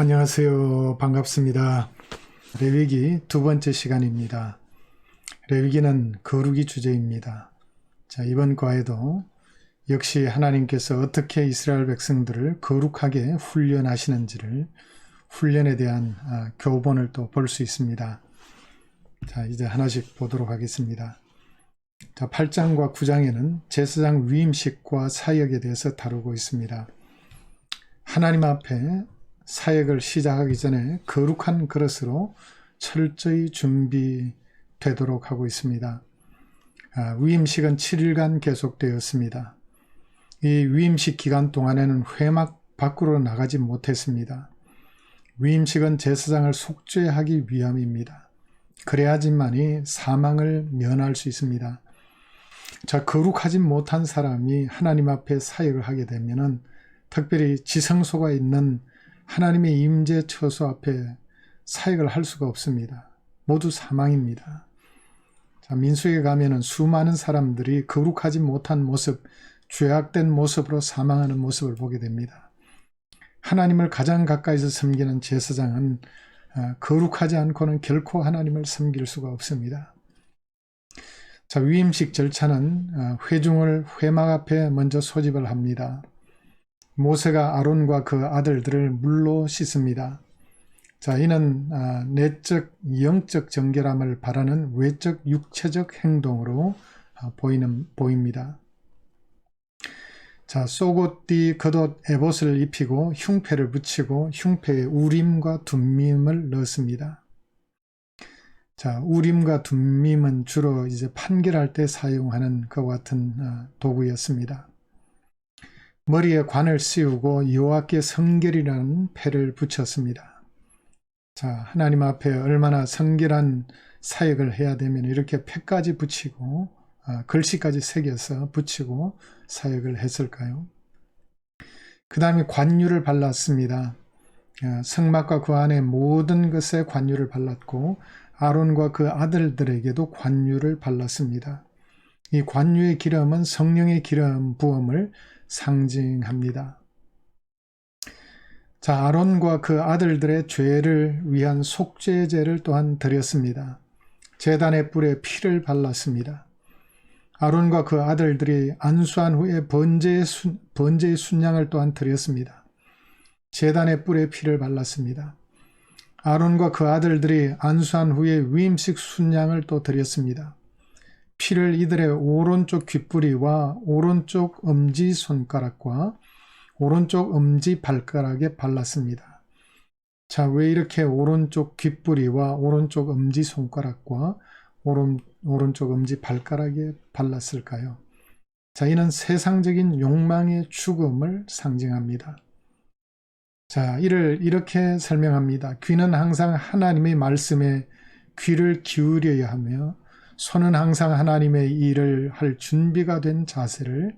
안녕하세요. 반갑습니다. 레위기 두 번째 시간입니다. 레위기는 거룩이 주제입니다. 자, 이번 과에도 역시 하나님께서 어떻게 이스라엘 백성들을 거룩하게 훈련하시는지를 훈련에 대한 교본을 또 볼 수 있습니다. 자, 이제 하나씩 보도록 하겠습니다. 자, 8장과 9장에는 제사장 위임식과 사역에 대해서 다루고 있습니다. 하나님 앞에 사역을 시작하기 전에 거룩한 그릇으로 철저히 준비되도록 하고 있습니다. 위임식은 7일간 계속되었습니다. 이 위임식 기간 동안에는 회막 밖으로 나가지 못했습니다. 위임식은 제사장을 속죄하기 위함입니다. 그래야지만이 사망을 면할 수 있습니다. 자, 거룩하지 못한 사람이 하나님 앞에 사역을 하게 되면은 특별히 지성소가 있는 하나님의 임재 처소 앞에 사역을 할 수가 없습니다. 모두 사망입니다. 자, 민수에 가면은 수많은 사람들이 거룩하지 못한 모습, 죄악된 모습으로 사망하는 모습을 보게 됩니다. 하나님을 가장 가까이서 섬기는 제사장은 거룩하지 않고는 결코 하나님을 섬길 수가 없습니다. 자, 위임식 절차는 회중을 회막 앞에 먼저 소집을 합니다. 모세가 아론과 그 아들들을 물로 씻습니다. 자, 이는 내적, 영적 정결함을 바라는 외적, 육체적 행동으로 보입니다. 자, 속옷, 겉옷, 에봇을 입히고 흉패를 붙이고 흉패에 우림과 둠밈을 넣습니다. 자, 우림과 둠밈은 주로 이제 판결할 때 사용하는 것과 같은 도구였습니다. 머리에 관을 씌우고 여호와께 성결이라는 패를 붙였습니다. 자, 하나님 앞에 얼마나 성결한 사역을 해야 되면 이렇게 패까지 붙이고 글씨까지 새겨서 붙이고 사역을 했을까요? 그 다음에 관유를 발랐습니다. 성막과 그 안에 모든 것에 관유를 발랐고 아론과 그 아들들에게도 관유를 발랐습니다. 이 관유의 기름은 성령의 기름 부음을 상징합니다. 자, 아론과 그 아들들의 죄를 위한 속죄제를 또한 드렸습니다. 제단의 뿔에 피를 발랐습니다. 아론과 그 아들들이 안수한 후에 번제의 순양을 또한 드렸습니다. 제단의 뿔에 피를 발랐습니다. 아론과 그 아들들이 안수한 후에 위임식 순양을 또 드렸습니다. 피를 이들의 오른쪽 귓뿌리와 오른쪽 엄지손가락과 오른쪽 엄지발가락에 발랐습니다. 자, 왜 이렇게 오른쪽 귓뿌리와 오른쪽 엄지손가락과 오른쪽 엄지발가락에 발랐을까요? 자, 이는 세상적인 욕망의 죽음을 상징합니다. 자, 이를 이렇게 설명합니다. 귀는 항상 하나님의 말씀에 귀를 기울여야 하며 손은 항상 하나님의 일을 할 준비가 된 자세를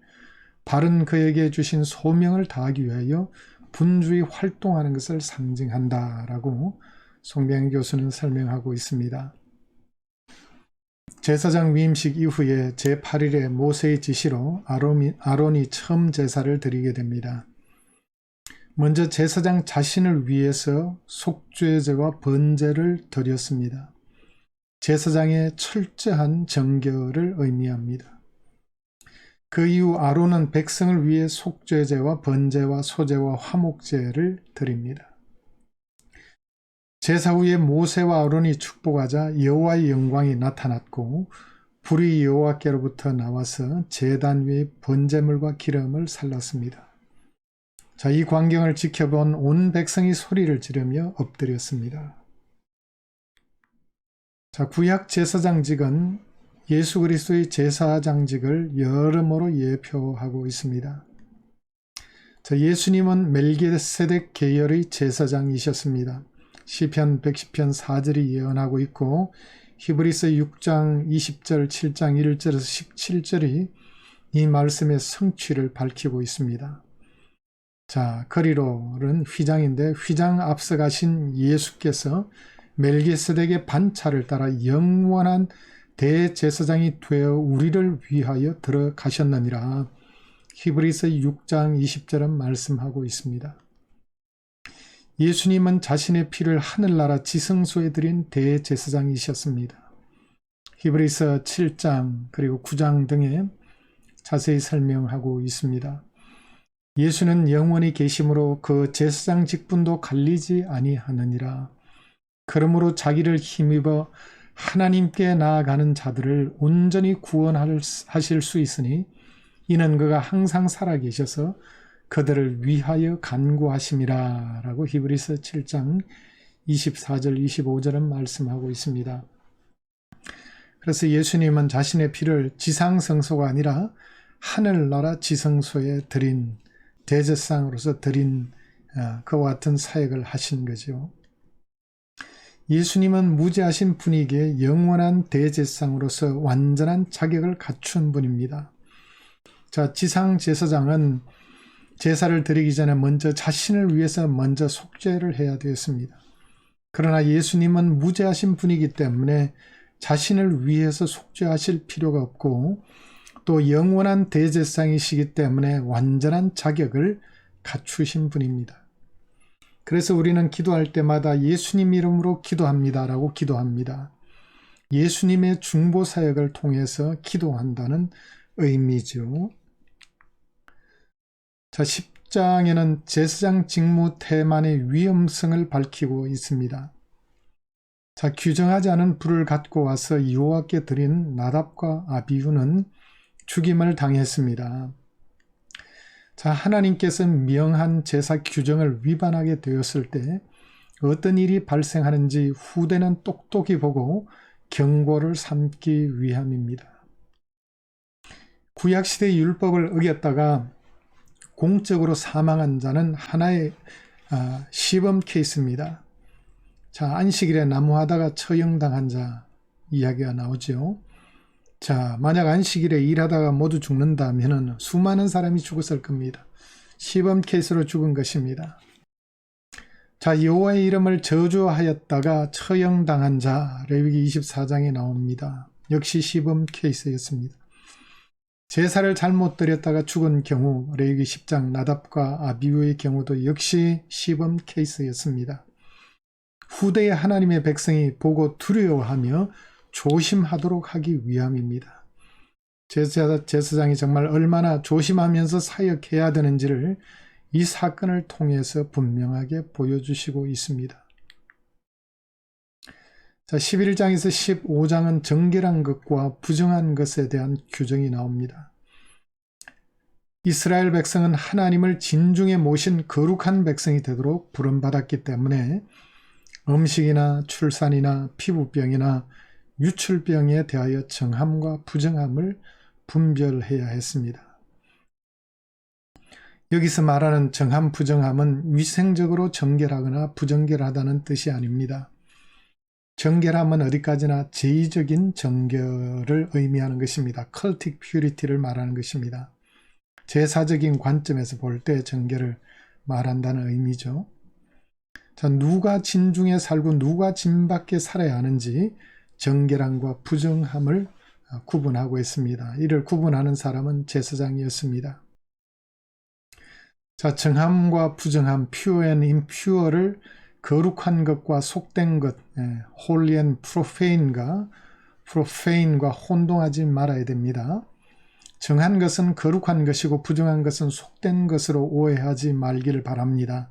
바른 그에게 주신 소명을 다하기 위하여 분주히 활동하는 것을 상징한다라고 송병 교수는 설명하고 있습니다. 제사장 위임식 이후에 제8일에 모세의 지시로 아론이 처음 제사를 드리게 됩니다. 먼저 제사장 자신을 위해서 속죄제와 번제를 드렸습니다. 제사장의 철저한 정결을 의미합니다. 그 이후 아론은 백성을 위해 속죄제와 번제와 소제와 화목제를 드립니다. 제사 후에 모세와 아론이 축복하자 여호와의 영광이 나타났고 불이 여호와께로부터 나와서 제단 위에 번제물과 기름을 살랐습니다. 자, 이 광경을 지켜본 온 백성이 소리를 지르며 엎드렸습니다. 자, 구약 제사장직은 예수 그리스도의 제사장직을 여러모로 예표하고 있습니다. 자, 예수님은 멜기세덱 계열의 제사장이셨습니다. 시편 110편 4절이 예언하고 있고 히브리서 6장 20절 7장 1절에서 17절이 이 말씀의 성취를 밝히고 있습니다. 자, 거리로는 휘장인데 휘장 앞서 가신 예수께서 멜기세덱의 반차를 따라 영원한 대제사장이 되어 우리를 위하여 들어가셨느니라. 히브리서 6장 20절은 말씀하고 있습니다. 예수님은 자신의 피를 하늘나라 지성소에 드린 대제사장이셨습니다. 히브리서 7장 그리고 9장 등에 자세히 설명하고 있습니다. 예수는 영원히 계심으로 그 제사장 직분도 갈리지 아니하느니라. 그러므로 자기를 힘입어 하나님께 나아가는 자들을 온전히 구원하실 수 있으니 이는 그가 항상 살아계셔서 그들을 위하여 간구하심이라 라고 히브리서 7장 24절 25절은 말씀하고 있습니다. 그래서 예수님은 자신의 피를 지상성소가 아니라 하늘나라 지성소에 드린 대제사장으로서 드린 그와 같은 사역을 하신 거죠. 예수님은 무죄하신 분에게 영원한 대제사장으로서 완전한 자격을 갖춘 분입니다. 자, 지상 제사장은 제사를 드리기 전에 먼저 자신을 위해서 먼저 속죄를 해야 되었습니다. 그러나 예수님은 무죄하신 분이기 때문에 자신을 위해서 속죄하실 필요가 없고 또 영원한 대제사장이시기 때문에 완전한 자격을 갖추신 분입니다. 그래서 우리는 기도할 때마다 예수님 이름으로 기도합니다라고 기도합니다. 예수님의 중보 사역을 통해서 기도한다는 의미죠. 자, 10장에는 제사장 직무 태만의 위험성을 밝히고 있습니다. 자, 규정하지 않은 불을 갖고 와서 여호와께 드린 나답과 아비후는 죽임을 당했습니다. 자, 하나님께서 명한 제사 규정을 위반하게 되었을 때 어떤 일이 발생하는지 후대는 똑똑히 보고 경고를 삼기 위함입니다. 구약시대 율법을 어겼다가 공적으로 사망한 자는 하나의 시범 케이스입니다. 자, 안식일에 나무하다가 처형당한 자 이야기가 나오죠. 자, 만약 안식일에 일하다가 모두 죽는다면 수많은 사람이 죽었을 겁니다. 시범 케이스로 죽은 것입니다. 자, 여호와의 이름을 저주하였다가 처형당한 자 레위기 24장에 나옵니다. 역시 시범 케이스였습니다. 제사를 잘못 드렸다가 죽은 경우 레위기 10장 나답과 아비후의 경우도 역시 시범 케이스였습니다. 후대의 하나님의 백성이 보고 두려워하며 조심하도록 하기 위함입니다. 제사장이 정말 얼마나 조심하면서 사역해야 되는지를 이 사건을 통해서 분명하게 보여주시고 있습니다. 자, 11장에서 15장은 정결한 것과 부정한 것에 대한 규정이 나옵니다. 이스라엘 백성은 하나님을 진중에 모신 거룩한 백성이 되도록 부름받았기 때문에 음식이나 출산이나 피부병이나 유출병에 대하여 정함과 부정함을 분별해야 했습니다. 여기서 말하는 정함, 부정함은 위생적으로 정결하거나 부정결하다는 뜻이 아닙니다. 정결함은 어디까지나 제의적인 정결을 의미하는 것입니다. cultic purity를 말하는 것입니다. 제사적인 관점에서 볼 때 정결을 말한다는 의미죠. 자, 누가 진중에 살고 누가 진 밖에 살아야 하는지 정결함과 부정함을 구분하고 있습니다. 이를 구분하는 사람은 제사장이었습니다. 자, 정함과 부정함, pure and impure를 거룩한 것과 속된 것, holy and profane과 혼동하지 말아야 됩니다. 정한 것은 거룩한 것이고 부정한 것은 속된 것으로 오해하지 말기를 바랍니다.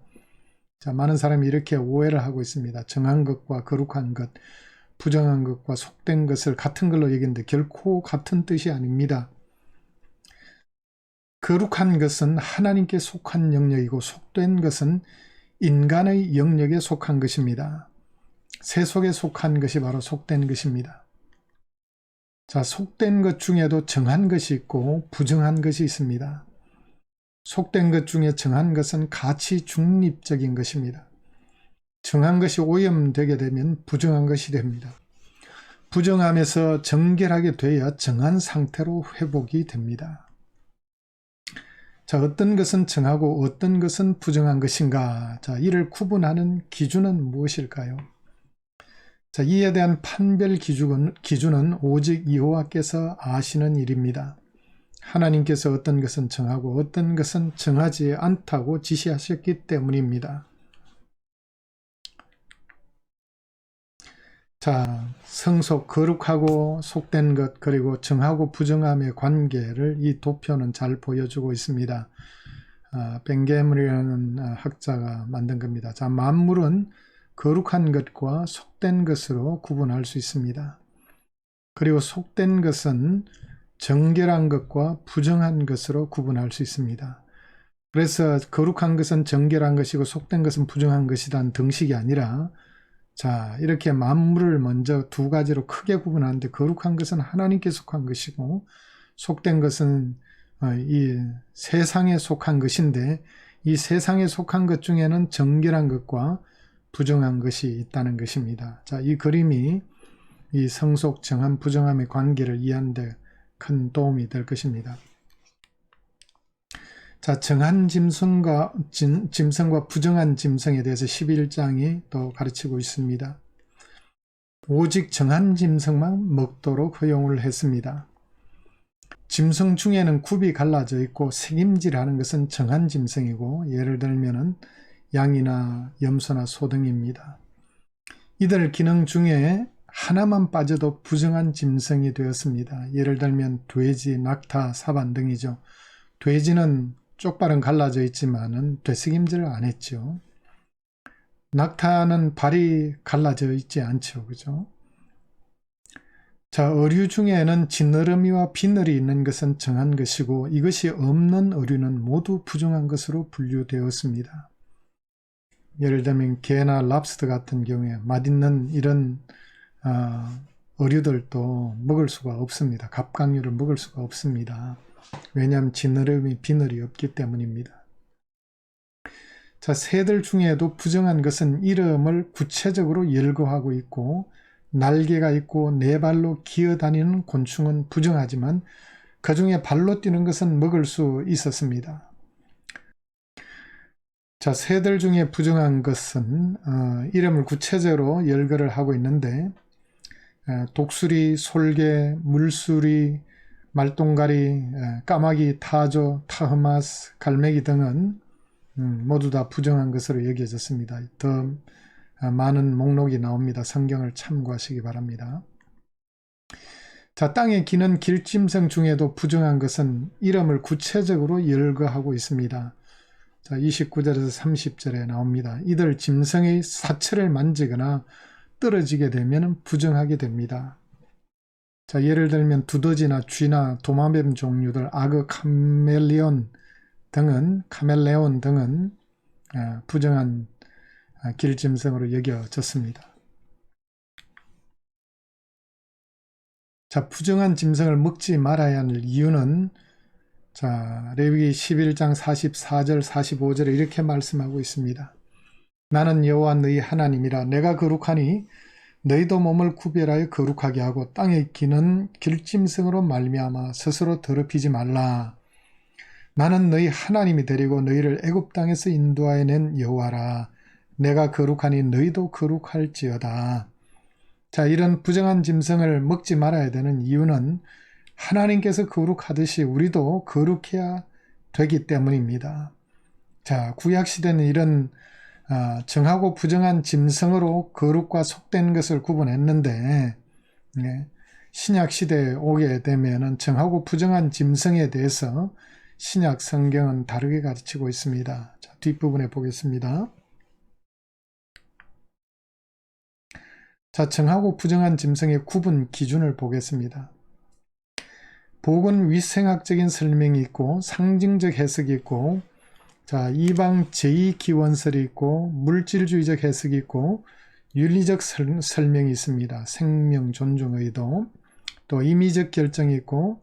자, 많은 사람이 이렇게 오해를 하고 있습니다. 정한 것과 거룩한 것, 부정한 것과 속된 것을 같은 걸로 얘기했는데 결코 같은 뜻이 아닙니다. 거룩한 것은 하나님께 속한 영역이고 속된 것은 인간의 영역에 속한 것입니다. 세속에 속한 것이 바로 속된 것입니다. 자, 속된 것 중에도 정한 것이 있고 부정한 것이 있습니다. 속된 것 중에 정한 것은 가치 중립적인 것입니다. 정한 것이 오염되게 되면 부정한 것이 됩니다. 부정함에서 정결하게 돼야 정한 상태로 회복이 됩니다. 자, 어떤 것은 정하고 어떤 것은 부정한 것인가? 자, 이를 구분하는 기준은 무엇일까요? 자, 이에 대한 판별 기준은 오직 여호와께서 아시는 일입니다. 하나님께서 어떤 것은 정하고 어떤 것은 정하지 않다고 지시하셨기 때문입니다. 자, 성속, 거룩하고 속된 것, 그리고 정하고 부정함의 관계를 이 도표는 잘 보여주고 있습니다. 벤게물이라는 학자가 만든 겁니다. 자, 만물은 거룩한 것과 속된 것으로 구분할 수 있습니다. 그리고 속된 것은 정결한 것과 부정한 것으로 구분할 수 있습니다. 그래서 거룩한 것은 정결한 것이고 속된 것은 부정한 것이란 등식이 아니라, 자, 이렇게 만물을 먼저 두 가지로 크게 구분하는데, 거룩한 것은 하나님께 속한 것이고 속된 것은 이 세상에 속한 것인데, 이 세상에 속한 것 중에는 정결한 것과 부정한 것이 있다는 것입니다. 자, 이 그림이 이 성속, 정함, 부정함의 관계를 이해하는 데 큰 도움이 될 것입니다. 자, 정한 짐승과 부정한 짐승에 대해서 11장이 또 가르치고 있습니다. 오직 정한 짐승만 먹도록 허용을 했습니다. 짐승 중에는 굽이 갈라져 있고 색임질하는 것은 정한 짐승이고, 예를 들면 양이나 염소나 소 등입니다. 이들 기능 중에 하나만 빠져도 부정한 짐승이 되었습니다. 예를 들면 돼지, 낙타, 사반 등이죠. 돼지는 쪽발은 갈라져 있지만은 되새김질을 안 했죠. 낙타는 발이 갈라져 있지 않죠. 그죠? 자, 어류 중에는 지느러미와 비늘이 있는 것은 정한 것이고, 이것이 없는 어류는 모두 부정한 것으로 분류되었습니다. 예를 들면 게나 랍스터 같은 경우에 맛있는 이런 어류들도 먹을 수가 없습니다. 갑각류를 먹을 수가 없습니다. 왜냐하면 지느러미, 비늘이 없기 때문입니다. 자, 새들 중에도 부정한 것은 이름을 구체적으로 열거하고 있고, 날개가 있고 네 발로 기어다니는 곤충은 부정하지만 그 중에 발로 뛰는 것은 먹을 수 있었습니다. 자, 새들 중에 부정한 것은 이름을 구체적으로 열거를 하고 있는데, 독수리, 솔개, 물수리, 말똥가리, 까마귀, 타조, 타흐마스, 갈매기 등은 모두 다 부정한 것으로 여겨졌습니다. 더 많은 목록이 나옵니다. 성경을 참고하시기 바랍니다. 자, 땅에 기는 길짐승 중에도 부정한 것은 이름을 구체적으로 열거하고 있습니다. 자, 29절에서 30절에 나옵니다. 이들 짐승의 사체를 만지거나 떨어지게 되면 부정하게 됩니다. 자, 예를 들면 두더지나 쥐나 도마뱀 종류들, 악어, 카멜레온 등은 부정한 길짐승으로 여겨졌습니다. 자, 부정한 짐승을 먹지 말아야 할 이유는, 자, 레위기 11장 44절 45절에 이렇게 말씀하고 있습니다. 나는 여호와 너희 하나님이라. 내가 거룩하니 너희도 몸을 구별하여 거룩하게 하고 땅에 기는 길짐승으로 말미암아 스스로 더럽히지 말라. 나는 너희 하나님이 되리고 너희를 애굽 땅에서 인도하여 낸 여호와라. 내가 거룩하니 너희도 거룩할지어다. 자, 이런 부정한 짐승을 먹지 말아야 되는 이유는 하나님께서 거룩하듯이 우리도 거룩해야 되기 때문입니다. 자, 구약시대는 이런 정하고 부정한 짐승으로 거룩과 속된 것을 구분했는데, 신약시대에 오게 되면 정하고 부정한 짐승에 대해서 신약 성경은 다르게 가르치고 있습니다. 자, 뒷부분에 보겠습니다. 자, 정하고 부정한 짐승의 구분 기준을 보겠습니다. 복은 위생학적인 설명이 있고 상징적 해석이 있고, 자, 이방 제2기원설이 있고 물질주의적 해석이 있고 윤리적 설명이 있습니다. 생명 존중 의도, 또 임의적 결정이 있고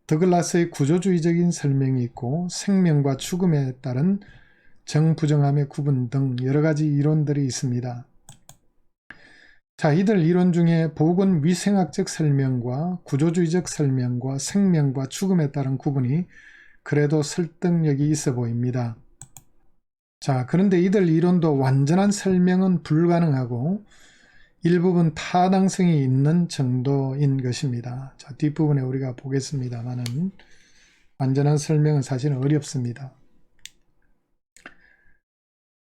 더글라스의 구조주의적인 설명이 있고 생명과 죽음에 따른 정부정함의 구분 등 여러 가지 이론들이 있습니다. 자, 이들 이론 중에 복은 위생학적 설명과 구조주의적 설명과 생명과 죽음에 따른 구분이 그래도 설득력이 있어 보입니다. 자, 그런데 이들 이론도 완전한 설명은 불가능하고 일부분 타당성이 있는 정도인 것입니다. 자, 뒷부분에 우리가 보겠습니다만은 완전한 설명은 사실은 어렵습니다.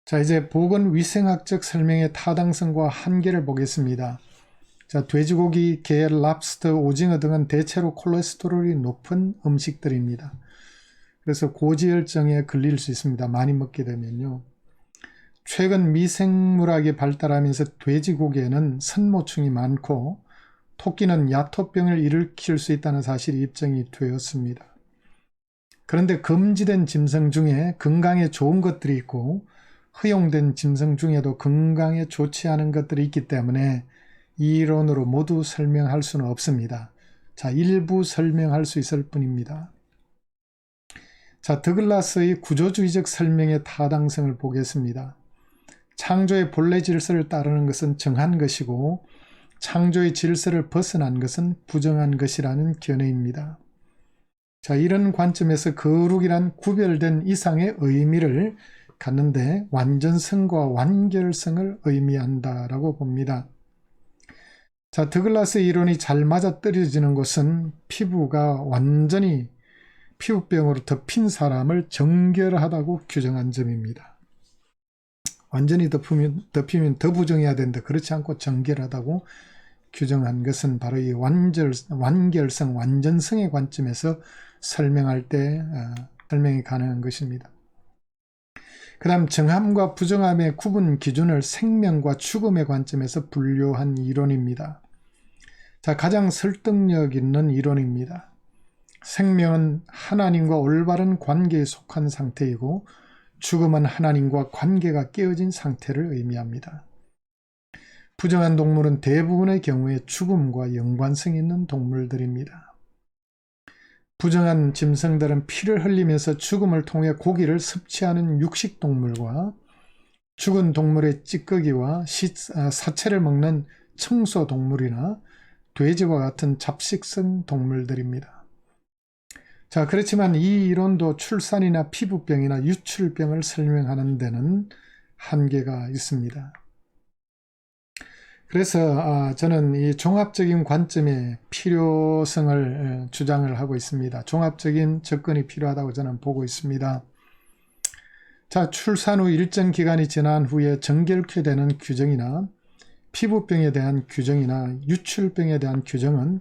자, 이제 복은 위생학적 설명의 타당성과 한계를 보겠습니다. 자, 돼지고기, 게, 랍스터, 오징어 등은 대체로 콜레스테롤이 높은 음식들입니다. 그래서 고지혈증에 걸릴 수 있습니다. 많이 먹게 되면요. 최근 미생물학이 발달하면서 돼지고기에는 선모충이 많고 토끼는 야토병을 일으킬 수 있다는 사실이 입증이 되었습니다. 그런데 금지된 짐승 중에 건강에 좋은 것들이 있고 허용된 짐승 중에도 건강에 좋지 않은 것들이 있기 때문에 이 이론으로 모두 설명할 수는 없습니다. 자, 일부 설명할 수 있을 뿐입니다. 자, 더글라스의 구조주의적 설명의 타당성을 보겠습니다. 창조의 본래 질서를 따르는 것은 정한 것이고 창조의 질서를 벗어난 것은 부정한 것이라는 견해입니다. 자, 이런 관점에서 거룩이란 구별된 이상의 의미를 갖는데 완전성과 완결성을 의미한다라고 봅니다. 자, 더글라스의 이론이 잘 맞아떨어지는 것은 피부가 완전히 피부병으로 덮인 사람을 정결하다고 규정한 점입니다. 완전히 덮이면 더 부정해야 되는데 그렇지 않고 정결하다고 규정한 것은 바로 이 완결성, 완전성의 관점에서 설명할 때 설명이 가능한 것입니다. 그 다음 정함과 부정함의 구분 기준을 생명과 죽음의 관점에서 분류한 이론입니다. 자, 가장 설득력 있는 이론입니다. 생명은 하나님과 올바른 관계에 속한 상태이고 죽음은 하나님과 관계가 깨어진 상태를 의미합니다. 부정한 동물은 대부분의 경우에 죽음과 연관성 있는 동물들입니다. 부정한 짐승들은 피를 흘리면서 죽음을 통해 고기를 섭취하는 육식동물과 죽은 동물의 찌꺼기와 사체를 먹는 청소동물이나 돼지와 같은 잡식성 동물들입니다. 자, 그렇지만 이 이론도 출산이나 피부병이나 유출병을 설명하는 데는 한계가 있습니다. 그래서 저는 이 종합적인 관점의 필요성을 주장을 하고 있습니다. 종합적인 접근이 필요하다고 저는 보고 있습니다. 자, 출산 후 일정 기간이 지난 후에 정결케 되는 규정이나 피부병에 대한 규정이나 유출병에 대한 규정은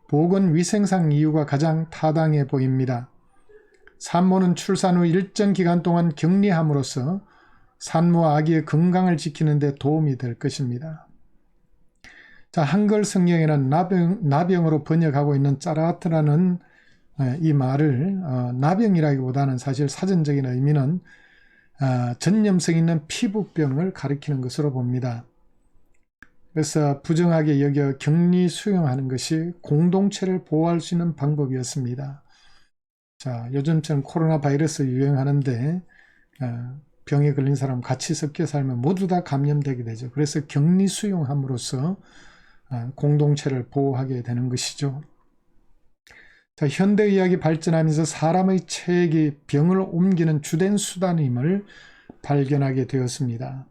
보건위생상 이유가 가장 타당해 보입니다. 산모는 출산 후 일정 기간 동안 격리함으로써 산모와 아기의 건강을 지키는 데 도움이 될 것입니다. 자, 한글 성경에는 나병으로 번역하고 있는 짜라트라는 이 말을 나병이라기보다는 사실 사전적인 의미는 전염성 있는 피부병을 가리키는 것으로 봅니다. 그래서 부정하게 여겨 격리 수용하는 것이 공동체를 보호할 수 있는 방법이었습니다. 자, 요즘처럼 코로나 바이러스 유행하는데 병에 걸린 사람 같이 섞여 살면 모두 다 감염되게 되죠. 그래서 격리 수용함으로써 공동체를 보호하게 되는 것이죠. 자, 현대의학이 발전하면서 사람의 체액이 병을 옮기는 주된 수단임을 발견하게 되었습니다.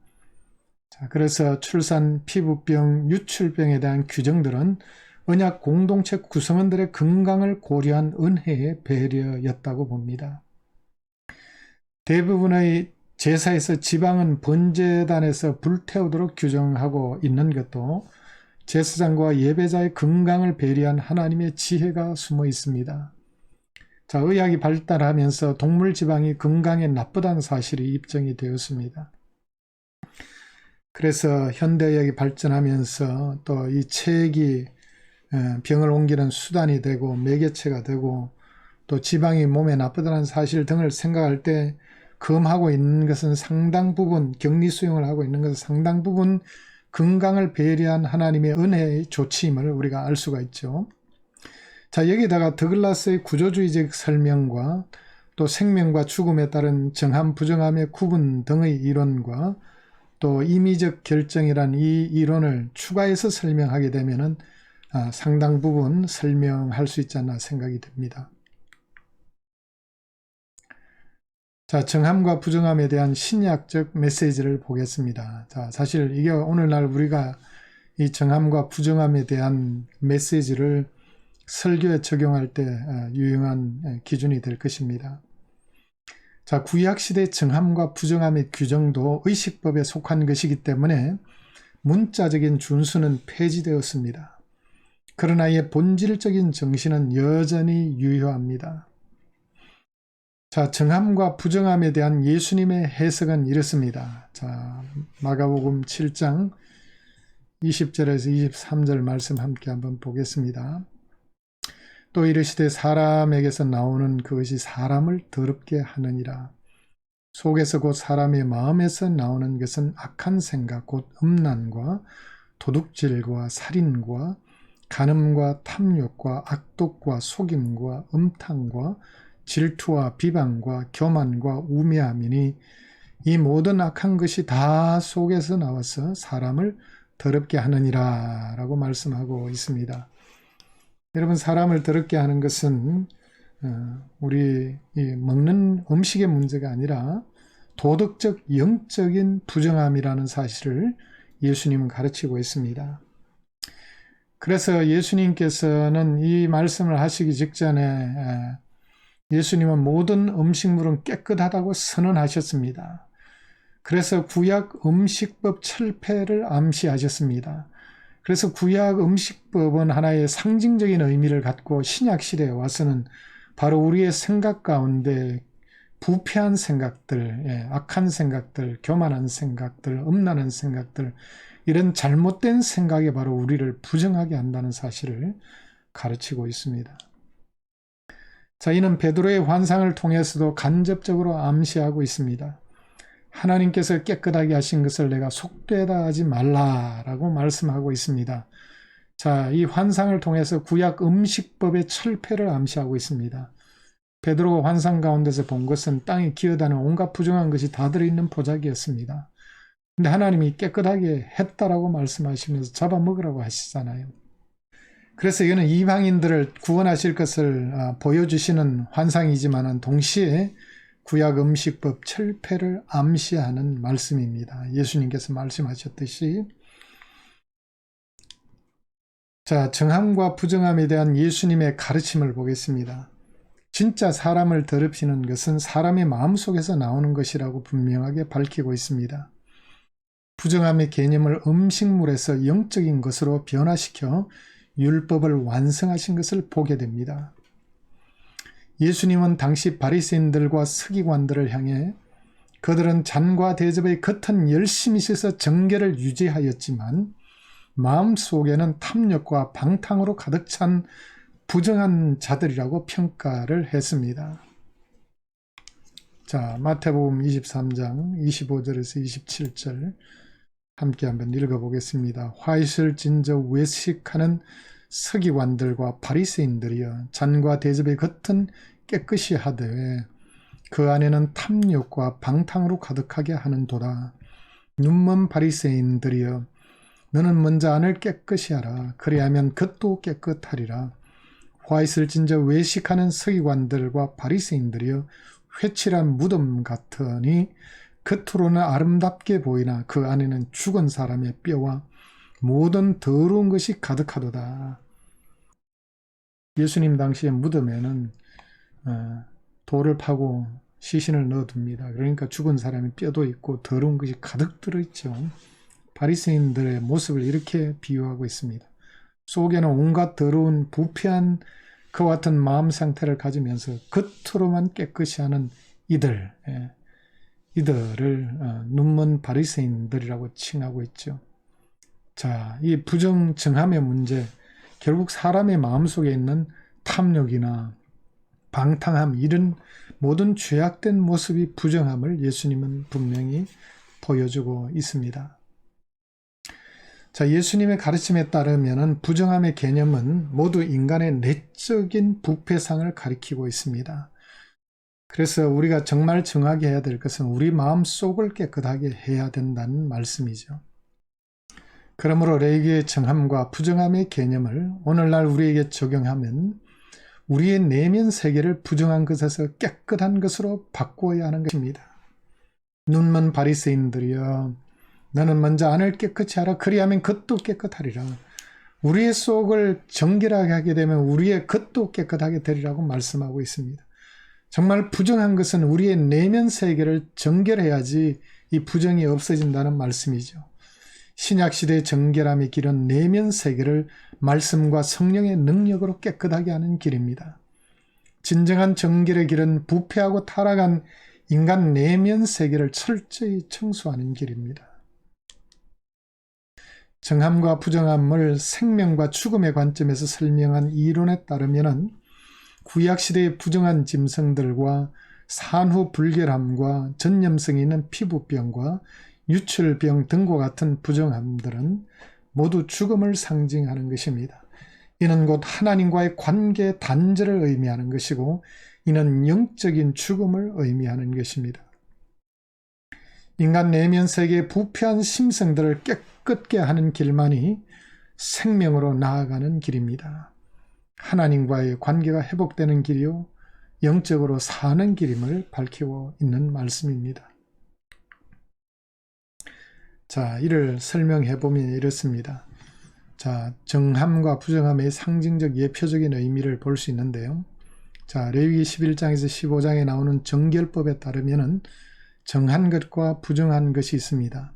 자, 그래서 출산, 피부병, 유출병에 대한 규정들은 언약 공동체 구성원들의 건강을 고려한 은혜의 배려였다고 봅니다. 대부분의 제사에서 지방은 번제단에서 불태우도록 규정하고 있는 것도 제사장과 예배자의 건강을 배려한 하나님의 지혜가 숨어 있습니다. 자, 의학이 발달하면서 동물 지방이 건강에 나쁘다는 사실이 입증이 되었습니다. 그래서 현대의학이 발전하면서 또 이 체액이 병을 옮기는 수단이 되고 매개체가 되고 또 지방이 몸에 나쁘다는 사실 등을 생각할 때 검하고 있는 것은 상당 부분, 격리 수용을 하고 있는 것은 상당 부분 건강을 배려한 하나님의 은혜의 조치임을 우리가 알 수가 있죠. 자, 여기다가 더글라스의 구조주의적 설명과 또 생명과 죽음에 따른 정함, 부정함의 구분 등의 이론과 또 임의적 결정이란 이 이론을 추가해서 설명하게 되면은 상당 부분 설명할 수 있지 않나 생각이 듭니다. 자, 정함과 부정함에 대한 신약적 메시지를 보겠습니다. 자, 사실 이게 오늘날 우리가 이 정함과 부정함에 대한 메시지를 설교에 적용할 때 유용한 기준이 될 것입니다. 자, 구약시대 정함과 부정함의 규정도 의식법에 속한 것이기 때문에 문자적인 준수는 폐지되었습니다. 그러나 이의 본질적인 정신은 여전히 유효합니다. 자, 정함과 부정함에 대한 예수님의 해석은 이렇습니다. 자, 마가복음 7장 20절에서 23절 말씀 함께 한번 보겠습니다. 또 이르시되 사람에게서 나오는 그것이 사람을 더럽게 하느니라. 속에서 곧 사람의 마음에서 나오는 것은 악한 생각 곧 음란과 도둑질과 살인과 간음과 탐욕과 악독과 속임과 음탕과 질투와 비방과 교만과 우매함이니 이 모든 악한 것이 다 속에서 나와서 사람을 더럽게 하느니라 라고 말씀하고 있습니다. 여러분, 사람을 더럽게 하는 것은 우리 먹는 음식의 문제가 아니라 도덕적 영적인 부정함이라는 사실을 예수님은 가르치고 있습니다. 그래서 예수님께서는 이 말씀을 하시기 직전에 예수님은 모든 음식물은 깨끗하다고 선언하셨습니다. 그래서 구약 음식법 철폐를 암시하셨습니다. 그래서 구약 음식법은 하나의 상징적인 의미를 갖고 신약 시대에 와서는 바로 우리의 생각 가운데 부패한 생각들, 악한 생각들, 교만한 생각들, 음란한 생각들, 이런 잘못된 생각이 바로 우리를 부정하게 한다는 사실을 가르치고 있습니다. 자, 이는 베드로의 환상을 통해서도 간접적으로 암시하고 있습니다. 하나님께서 깨끗하게 하신 것을 내가 속되다 하지 말라라고 말씀하고 있습니다. 자, 이 환상을 통해서 구약 음식법의 철폐를 암시하고 있습니다. 베드로가 환상 가운데서 본 것은 땅에 기어다니는 온갖 부정한 것이 다 들어있는 보자기였습니다. 근데 하나님이 깨끗하게 했다라고 말씀하시면서 잡아먹으라고 하시잖아요. 그래서 이거는 이방인들을 구원하실 것을 보여주시는 환상이지만 동시에 구약 음식법 철폐를 암시하는 말씀입니다. 예수님께서 말씀하셨듯이. 자, 정함과 부정함에 대한 예수님의 가르침을 보겠습니다. 진짜 사람을 더럽히는 것은 사람의 마음속에서 나오는 것이라고 분명하게 밝히고 있습니다. 부정함의 개념을 음식물에서 영적인 것으로 변화시켜 율법을 완성하신 것을 보게 됩니다. 예수님은 당시 바리새인들과 서기관들을 향해 그들은 잔과 대접의 겉은 열심히 씻어 정결을 유지하였지만 마음속에는 탐욕과 방탕으로 가득 찬 부정한 자들이라고 평가를 했습니다. 자, 마태복음 23장 25절에서 27절 함께 한번 읽어보겠습니다. 화이슬 진저 외식하는 서기관들과 바리새인들이여, 잔과 대접의 겉은 깨끗이 하되 그 안에는 탐욕과 방탕으로 가득하게 하는도다. 눈먼 바리새인들이여, 너는 먼저 안을 깨끗이 하라. 그리하면 겉도 깨끗하리라. 화이슬 진저 외식하는 서기관들과 바리새인들이여, 회칠한 무덤 같으니 겉으로는 아름답게 보이나 그 안에는 죽은 사람의 뼈와 모든 더러운 것이 가득하도다. 예수님 당시의 무덤에는 돌을 파고 시신을 넣어둡니다. 그러니까 죽은 사람의 뼈도 있고 더러운 것이 가득 들어있죠. 바리새인들의 모습을 이렇게 비유하고 있습니다. 속에는 온갖 더러운 부패한 그와 같은 마음 상태를 가지면서 겉으로만 깨끗이 하는 이들을 눈먼 바리새인들이라고 칭하고 있죠. 자, 이 부정정함의 문제, 결국 사람의 마음속에 있는 탐욕이나 방탕함, 이런 모든 죄악된 모습이 부정함을 예수님은 분명히 보여주고 있습니다. 자, 예수님의 가르침에 따르면 부정함의 개념은 모두 인간의 내적인 부패상을 가리키고 있습니다. 그래서 우리가 정말 정하게 해야 될 것은 우리 마음속을 깨끗하게 해야 된다는 말씀이죠. 그러므로 레위기의 정함과 부정함의 개념을 오늘날 우리에게 적용하면 우리의 내면 세계를 부정한 것에서 깨끗한 것으로 바꾸어야 하는 것입니다. 눈먼 바리새인들이여, 너는 먼저 안을 깨끗이 하라. 그리하면 겉도 깨끗하리라. 우리의 속을 정결하게 하게 되면 우리의 겉도 깨끗하게 되리라고 말씀하고 있습니다. 정말 부정한 것은 우리의 내면 세계를 정결해야지 이 부정이 없어진다는 말씀이죠. 신약시대의 정결함의 길은 내면 세계를 말씀과 성령의 능력으로 깨끗하게 하는 길입니다. 진정한 정결의 길은 부패하고 타락한 인간 내면 세계를 철저히 청소하는 길입니다. 정함과 부정함을 생명과 죽음의 관점에서 설명한 이론에 따르면 구약시대의 부정한 짐승들과 산후 불결함과 전염성이 있는 피부병과 유출병 등과 같은 부정함들은 모두 죽음을 상징하는 것입니다. 이는 곧 하나님과의 관계 단절을 의미하는 것이고 이는 영적인 죽음을 의미하는 것입니다. 인간 내면 세계의 부패한 심성들을 깨끗게 하는 길만이 생명으로 나아가는 길입니다. 하나님과의 관계가 회복되는 길이요 영적으로 사는 길임을 밝히고 있는 말씀입니다. 자, 이를 설명해 보면 이렇습니다. 자, 정함과 부정함의 상징적 예표적인 의미를 볼 수 있는데요. 자, 레위기 11장에서 15장에 나오는 정결법에 따르면 정한 것과 부정한 것이 있습니다.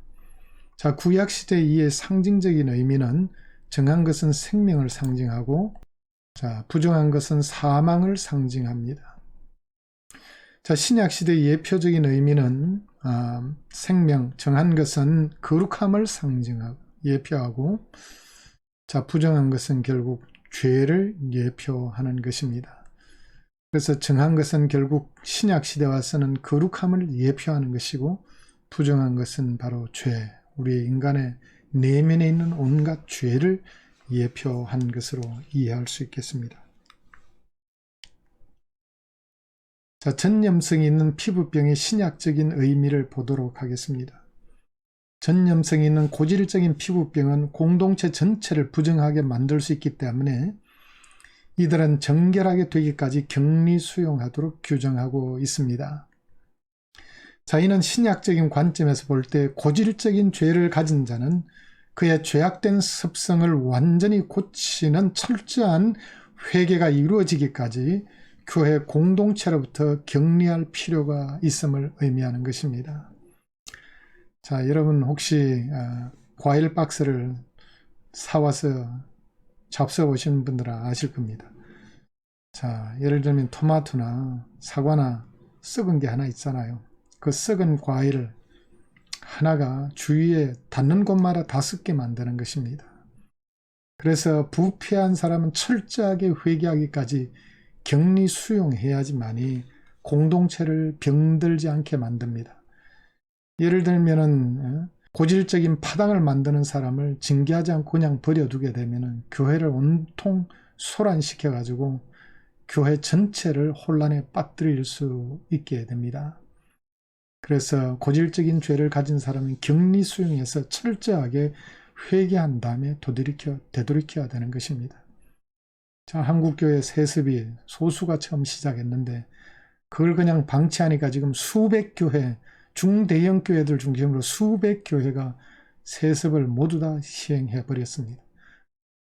자, 구약시대 이의 상징적인 의미는 정한 것은 생명을 상징하고 자, 부정한 것은 사망을 상징합니다. 자, 신약시대의 예표적인 의미는 생명, 정한 것은 거룩함을 상징하고 예표하고 자, 부정한 것은 결국 죄를 예표하는 것입니다. 그래서 정한 것은 결국 신약시대 와서는 거룩함을 예표하는 것이고 부정한 것은 바로 죄, 우리 인간의 내면에 있는 온갖 죄를 예표한 것으로 이해할 수 있겠습니다. 자, 전염성이 있는 피부병의 신약적인 의미를 보도록 하겠습니다. 전염성이 있는 고질적인 피부병은 공동체 전체를 부정하게 만들 수 있기 때문에 이들은 정결하게 되기까지 격리 수용하도록 규정하고 있습니다. 자, 이는 신약적인 관점에서 볼 때 고질적인 죄를 가진 자는 그의 죄악된 습성을 완전히 고치는 철저한 회개가 이루어지기까지 교회 공동체로부터 격리할 필요가 있음을 의미하는 것입니다. 자, 여러분 혹시 과일 박스를 사와서 잡숴 보신 분들은 아실 겁니다. 자, 예를 들면 토마토나 사과나 썩은 게 하나 있잖아요. 그 썩은 과일을 하나가 주위에 닿는 곳마다 다 썩게 만드는 것입니다. 그래서 부패한 사람은 철저하게 회개하기까지 격리 수용해야지만이 공동체를 병들지 않게 만듭니다. 예를 들면은 고질적인 파당을 만드는 사람을 징계하지 않고 그냥 버려두게 되면은 교회를 온통 소란시켜 가지고 교회 전체를 혼란에 빠뜨릴 수 있게 됩니다. 그래서 고질적인 죄를 가진 사람은 격리 수용해서 철저하게 회개한 다음에 되돌이켜야 되는 것입니다. 자, 한국교회 세습이 소수가 처음 시작했는데 그걸 그냥 방치하니까 지금 수백 교회, 중대형 교회들 중심으로 수백 교회가 세습을 모두 다 시행해 버렸습니다.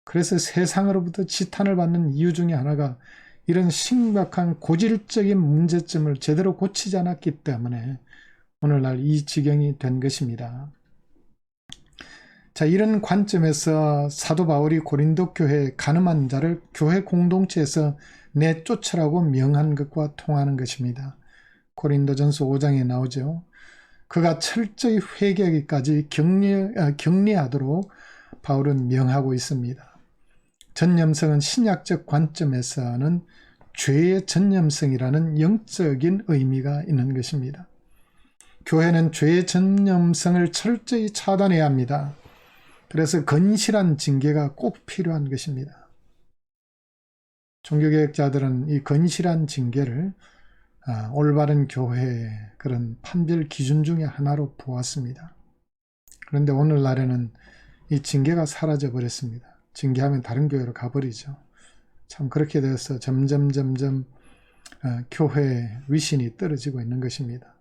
그래서 세상으로부터 지탄을 받는 이유 중에 하나가 이런 심각한 고질적인 문제점을 제대로 고치지 않았기 때문에 오늘날 이 지경이 된 것입니다. 자, 이런 관점에서 사도 바울이 고린도 교회의 가늠한 자를 교회 공동체에서 내쫓으라고 명한 것과 통하는 것입니다. 고린도전서 5장에 나오죠. 그가 철저히 회개하기까지 격리하도록 바울은 명하고 있습니다. 전염성은 신약적 관점에서는 죄의 전염성이라는 영적인 의미가 있는 것입니다. 교회는 죄의 전염성을 철저히 차단해야 합니다. 그래서 건실한 징계가 꼭 필요한 것입니다. 종교개혁자들은 이 건실한 징계를 올바른 교회의 그런 판별 기준 중에 하나로 보았습니다. 그런데 오늘날에는 이 징계가 사라져 버렸습니다. 징계하면 다른 교회로 가버리죠. 참 그렇게 돼서 점점 교회의 위신이 떨어지고 있는 것입니다.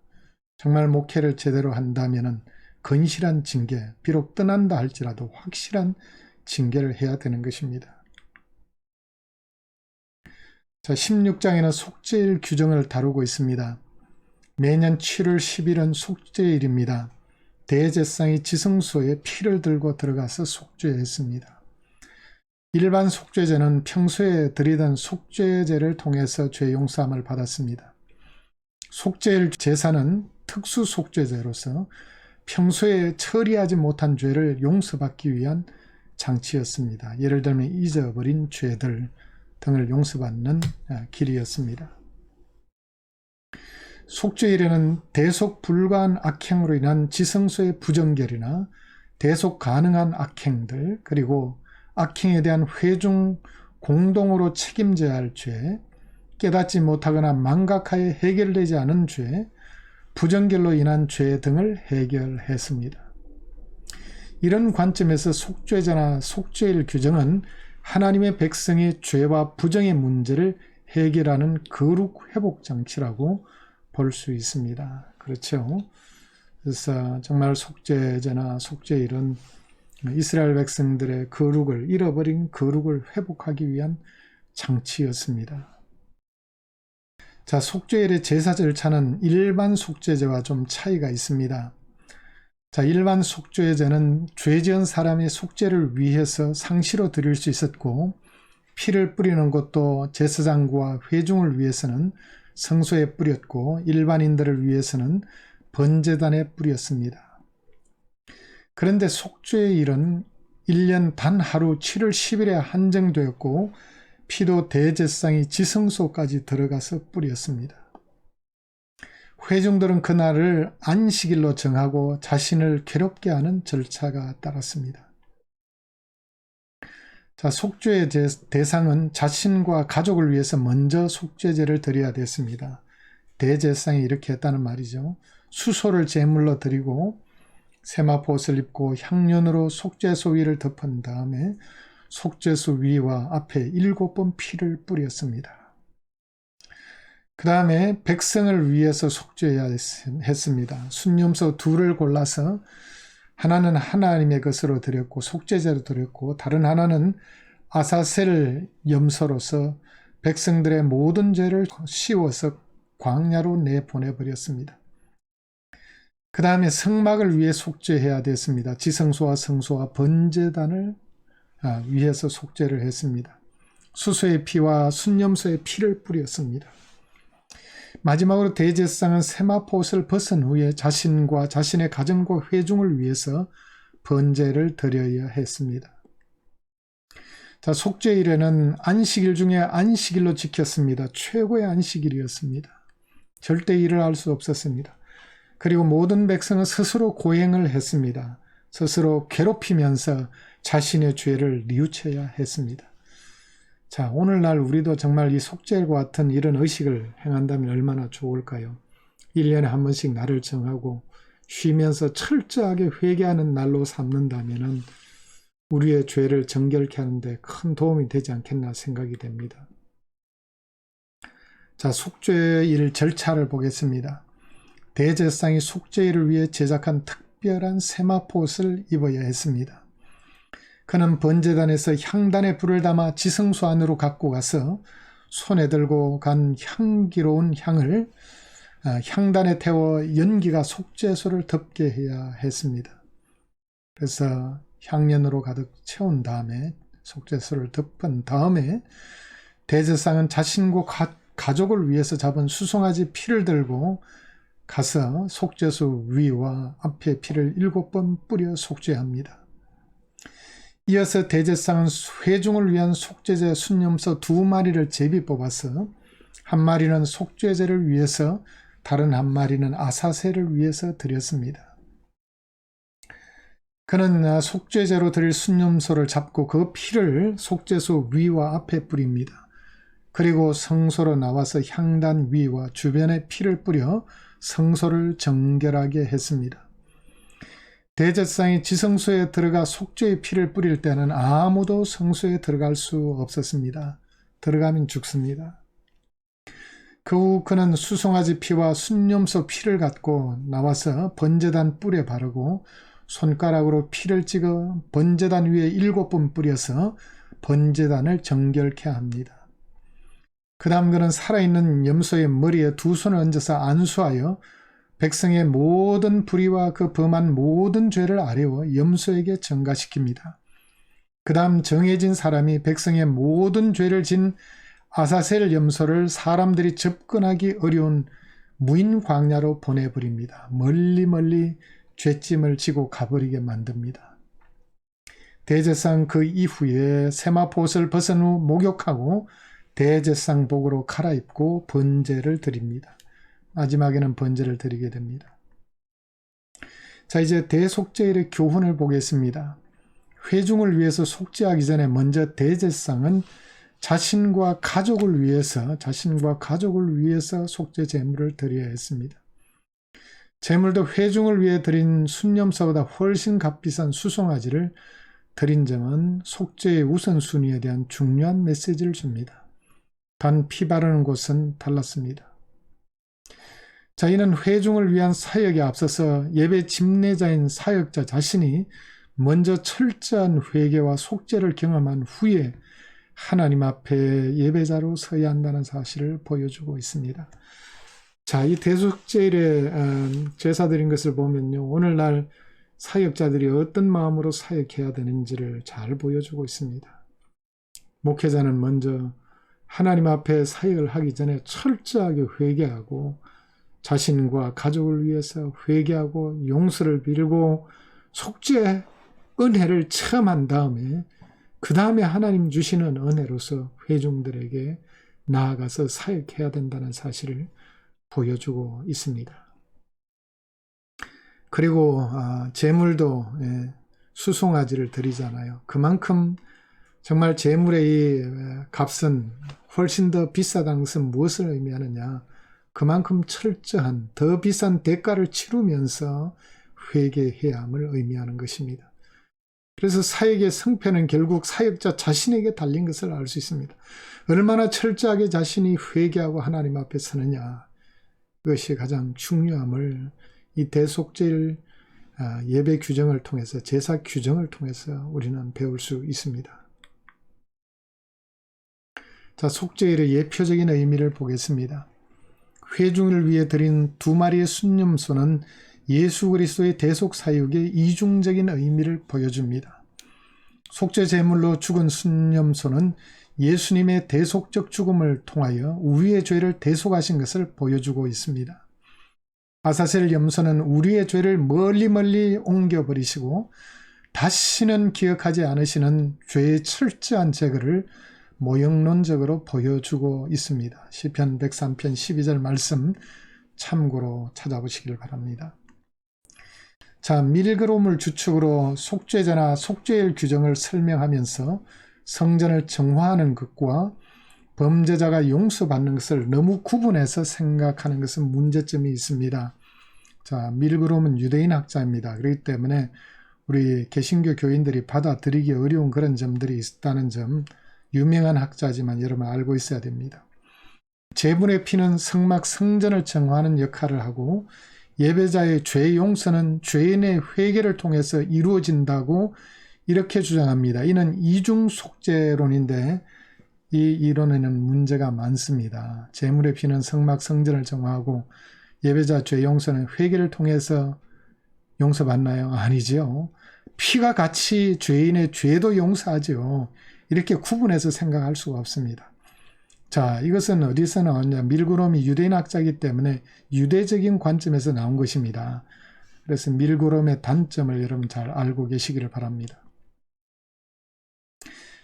정말 목회를 제대로 한다면은 건실한 징계, 비록 떠난다 할지라도 확실한 징계를 해야 되는 것입니다. 자, 16장에는 속죄일 규정을 다루고 있습니다. 매년 7월 10일은 속죄일입니다. 대제사장이 지성소에 피를 들고 들어가서 속죄했습니다. 일반 속죄제는 평소에 드리던 속죄제를 통해서 죄 용서함을 받았습니다. 속죄일 제사는 특수 속죄제로서 평소에 처리하지 못한 죄를 용서받기 위한 장치였습니다. 예를 들면 잊어버린 죄들 등을 용서받는 길이었습니다. 속죄일에는 대속 불가한 악행으로 인한 지성소의 부정결이나 대속 가능한 악행들, 그리고 악행에 대한 회중 공동으로 책임져야 할 죄, 깨닫지 못하거나 망각하여 해결되지 않은 죄, 부정결로 인한 죄 등을 해결했습니다. 이런 관점에서 속죄제나 속죄일 규정은 하나님의 백성의 죄와 부정의 문제를 해결하는 거룩 회복 장치라고 볼 수 있습니다. 그렇죠? 그래서 정말 속죄제나 속죄일은 이스라엘 백성들의 거룩을, 잃어버린 거룩을 회복하기 위한 장치였습니다. 자, 속죄일의 제사 절차는 일반 속죄제와 좀 차이가 있습니다. 자, 일반 속죄제는 죄 지은 사람의 속죄를 위해서 상시로 드릴 수 있었고, 피를 뿌리는 것도 제사장과 회중을 위해서는 성소에 뿌렸고, 일반인들을 위해서는 번제단에 뿌렸습니다. 그런데 속죄일은 1년 단 하루 7월 10일에 한정되었고, 피도 대제사장이 지성소까지 들어가서 뿌렸습니다. 회중들은 그날을 안식일로 정하고 자신을 괴롭게 하는 절차가 따랐습니다. 자, 속죄의 대상은 자신과 가족을 위해서 먼저 속죄제를 드려야 됐습니다. 대제사장이 이렇게 했다는 말이죠. 수소를 제물로 드리고 세마포옷을 입고 향년으로 속죄소 위를 덮은 다음에 속죄소 위와 앞에 7번 피를 뿌렸습니다. 그 다음에 백성을 위해서 속죄해야 했습니다. 순념소 2를 골라서 하나는 하나님의 것으로 드렸고 속죄제로 드렸고, 다른 하나는 아사셀 염소로서 백성들의 모든 죄를 씌워서 광야로 내보내버렸습니다. 그 다음에 성막을 위해 속죄해야 됐습니다. 지성소와 성소와 번제단을 위해서 속죄를 했습니다. 수소의 피와 순념소의 피를 뿌렸습니다. 마지막으로 대제사장은 세마포옷을 벗은 후에 자신과 자신의 가정과 회중을 위해서 번제를 드려야 했습니다. 자, 속죄일에는 안식일 중에 안식일로 지켰습니다. 최고의 안식일이었습니다. 절대 일을 할 수 없었습니다. 그리고 모든 백성은 스스로 고행을 했습니다. 스스로 괴롭히면서 자신의 죄를 뉘우쳐야 했습니다. 자, 오늘날 우리도 정말 이 속죄일과 같은 이런 의식을 행한다면 얼마나 좋을까요? 1년에 한 번씩 날을 정하고 쉬면서 철저하게 회개하는 날로 삼는다면 우리의 죄를 정결케 하는데 큰 도움이 되지 않겠나 생각이 됩니다. 자, 속죄일 절차를 보겠습니다. 대제사장이 속죄일을 위해 제작한 특별한 세마포옷을 입어야 했습니다. 그는 번제단에서 향단에 불을 담아 지성소 안으로 갖고 가서 손에 들고 간 향기로운 향을 향단에 태워 연기가 속죄소를 덮게 해야 했습니다. 그래서 향연으로 가득 채운 다음에 속죄소를 덮은 다음에 대제사장은 자신과 가족을 위해서 잡은 수송아지 피를 들고 가서 속죄소 위와 앞에 피를 7번 뿌려 속죄합니다. 이어서 대제사장은 회중을 위한 속죄제 순념소 2마리를 제비 뽑아서 한 마리는 속죄제를 위해서, 다른 한 마리는 아사셀을 위해서 드렸습니다. 그는 속죄제로 드릴 순념소를 잡고 그 피를 속죄소 위와 앞에 뿌립니다. 그리고 성소로 나와서 향단 위와 주변에 피를 뿌려 성소를 정결하게 했습니다. 대제사장이 지성소에 들어가 속죄의 피를 뿌릴 때는 아무도 성소에 들어갈 수 없었습니다. 들어가면 죽습니다. 그 후 그는 수송아지 피와 순념소 피를 갖고 나와서 번제단 뿔에 바르고 손가락으로 피를 찍어 번제단 위에 7번 뿌려서 번제단을 정결케 합니다. 그 다음 그는 살아있는 염소의 머리에 2손을 얹어서 안수하여 백성의 모든 불의와 그 범한 모든 죄를 아뢰어 염소에게 전가시킵니다. 그 다음 정해진 사람이 백성의 모든 죄를 진 아사셀 염소를 사람들이 접근하기 어려운 무인 광야로 보내버립니다. 멀리 죄짐을 지고 가버리게 만듭니다. 대제사장 그 이후에 세마포옷을 벗은 후 목욕하고 대제사장복으로 갈아입고 번제를 드립니다. 마지막에는 번제를 드리게 됩니다. 자, 이제 대속죄일의 교훈을 보겠습니다. 회중을 위해서 속죄하기 전에 먼저 대제사장은 자신과 가족을 위해서 속죄 제물을 드려야 했습니다. 제물도 회중을 위해 드린 순념사보다 훨씬 값비싼 수송아지를 드린 점은 속죄의 우선순위에 대한 중요한 메시지를 줍니다. 단 피 바르는 곳은 달랐습니다. 자, 이는 회중을 위한 사역에 앞서서 예배 집례자인 사역자 자신이 먼저 철저한 회개와 속죄를 경험한 후에 하나님 앞에 예배자로 서야 한다는 사실을 보여주고 있습니다. 자, 이 대속죄일에 제사 드린 것을 보면요, 오늘날 사역자들이 어떤 마음으로 사역해야 되는지를 잘 보여주고 있습니다. 목회자는 먼저 하나님 앞에 사역을 하기 전에 철저하게 회개하고 자신과 가족을 위해서 회개하고 용서를 빌고 속죄 은혜를 체험한 다음에 그 다음에 하나님 주시는 은혜로서 회중들에게 나아가서 사역해야 된다는 사실을 보여주고 있습니다. 그리고 제물도 수송아지를 드리잖아요. 그만큼 정말 제물의 이 값은 훨씬 더 비싸다는 것은 무엇을 의미하느냐, 그만큼 철저한 더 비싼 대가를 치르면서 회개해야 함을 의미하는 것입니다. 그래서 사역의 성패는 결국 사역자 자신에게 달린 것을 알 수 있습니다. 얼마나 철저하게 자신이 회개하고 하나님 앞에 서느냐, 그것이 가장 중요함을 이 대속죄일 예배 규정을 통해서, 제사 규정을 통해서 우리는 배울 수 있습니다. 자, 속죄일의 예표적인 의미를 보겠습니다. 회중을 위해 드린 2마리의 순념소는 예수 그리스도의 대속 사역의 이중적인 의미를 보여줍니다. 속죄 제물로 죽은 순념소는 예수님의 대속적 죽음을 통하여 우리의 죄를 대속하신 것을 보여주고 있습니다. 아사셀 염소는 우리의 죄를 멀리 옮겨버리시고 다시는 기억하지 않으시는 죄의 철저한 제거를 모형론적으로 보여주고 있습니다. 시편 103편 12절 말씀 참고로 찾아보시길 바랍니다. 자, 밀그롬을 주축으로 속죄제나 속죄일 규정을 설명하면서 성전을 정화하는 것과 범죄자가 용서받는 것을 너무 구분해서 생각하는 것은 문제점이 있습니다. 자, 밀그롬은 유대인 학자입니다. 그렇기 때문에 우리 개신교 교인들이 받아들이기 어려운 그런 점들이 있다는 점, 유명한 학자지만 여러분 알고 있어야 됩니다. 제물의 피는 성막 성전을 정화하는 역할을 하고 예배자의 죄 용서는 죄인의 회개를 통해서 이루어진다고 이렇게 주장합니다. 이는 이중 속죄론인데 이 이론에는 문제가 많습니다. 제물의 피는 성막 성전을 정화하고 예배자 죄 용서는 회개를 통해서 용서받나요? 아니죠. 피가 같이 죄인의 죄도 용서하죠. 이렇게 구분해서 생각할 수가 없습니다. 자, 이것은 어디서 나왔냐? 밀그롬이 유대인 학자이기 때문에 유대적인 관점에서 나온 것입니다. 그래서 밀그롬의 단점을 여러분 잘 알고 계시기를 바랍니다.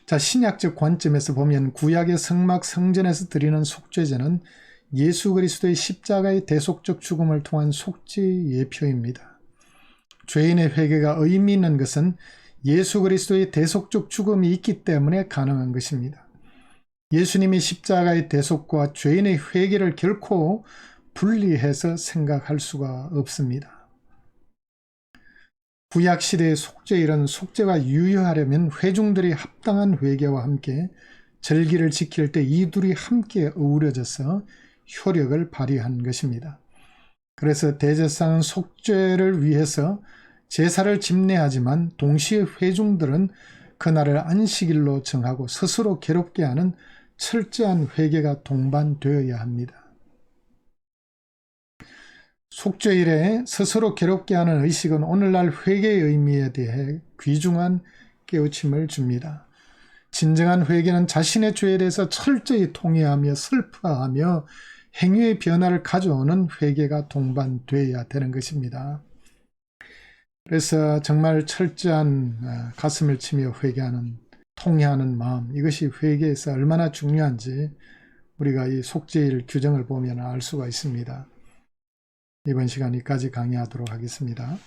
자, 신약적 관점에서 보면 구약의 성막 성전에서 드리는 속죄제는 예수 그리스도의 십자가의 대속적 죽음을 통한 속죄 예표입니다. 죄인의 회개가 의미 있는 것은 예수 그리스도의 대속적 죽음이 있기 때문에 가능한 것입니다. 예수님이 십자가의 대속과 죄인의 회개를 결코 분리해서 생각할 수가 없습니다. 구약시대의 속죄일은 속죄가 유효하려면 회중들이 합당한 회개와 함께 절기를 지킬 때 이 둘이 함께 어우러져서 효력을 발휘한 것입니다. 그래서 대제사장은 속죄를 위해서 제사를 집례하지만 동시에 회중들은 그날을 안식일로 정하고 스스로 괴롭게 하는 철저한 회개가 동반되어야 합니다. 속죄일에 스스로 괴롭게 하는 의식은 오늘날 회개의 의미에 대해 귀중한 깨우침을 줍니다. 진정한 회개는 자신의 죄에 대해서 철저히 통회하며 슬퍼하며 행위의 변화를 가져오는 회개가 동반되어야 되는 것입니다. 그래서 정말 철저한 가슴을 치며 회개하는, 통회하는 마음, 이것이 회개에서 얼마나 중요한지 우리가 이 속죄일 규정을 보면 알 수가 있습니다. 이번 시간 여기까지 강의하도록 하겠습니다.